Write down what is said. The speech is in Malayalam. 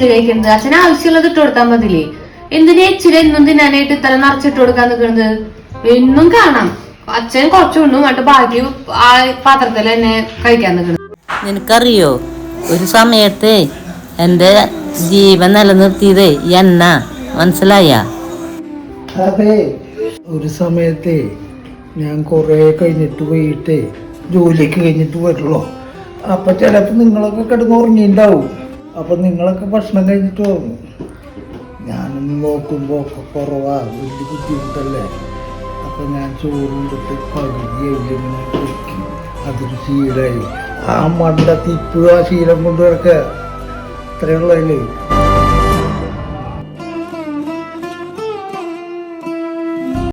എച്ചില് കഴിക്കുന്നത്? അച്ഛന് ആവശ്യമുള്ളത് ഇട്ട് കൊടുത്താൽ മതില്ലേ? എന്തിനാ എച്ചില് എന്നും തിന്നാനായിട്ട് ഇത്ര നിറച്ചിട്ട് കൊടുക്കാൻ നിൽക്കുന്നത്? എന്നും കാണാം അച്ഛൻ കുറച്ചുകൊണ്ടും മറ്റു ബാക്കി ആ പാത്രത്തിൽ തന്നെ കഴിക്കാൻ നിൽക്കുന്നത്. നിനക്കറിയോ, ഒരു സമയത്ത് എൻ്റെ ജീവൻ നിലനിർത്തിയത് എണ്ണ, മനസ്സിലായ? അതെ, ഒരു സമയത്ത് ഞാൻ കുറെ കഴിഞ്ഞിട്ട് പോയിട്ട് ജോലിക്ക് കഴിഞ്ഞിട്ട് വരുള്ളൂ. അപ്പൊ ചിലപ്പോൾ നിങ്ങളൊക്കെ കിടന്ന് ഉറങ്ങിണ്ടാവും. അപ്പൊ നിങ്ങളൊക്കെ ഭക്ഷണം കഴിഞ്ഞിട്ട് ഉറങ്ങും. ഞാനൊന്ന് നോക്കുമ്പോ ഒക്കെ കുറവാ, വലിയ ബുദ്ധിമുട്ടല്ലേ. അപ്പൊ ഞാൻ ചോറുണ്ടിട്ട് പകുതി എവിടെങ്ങനെ കുടിക്കും. അതൊരു ശീലമായി. ആ മണ്ടത്ത് ഇപ്പോഴും ആ ശീലം കൊണ്ട് കിടക്കുക. ഇത്രയുള്ളതല്ലേ.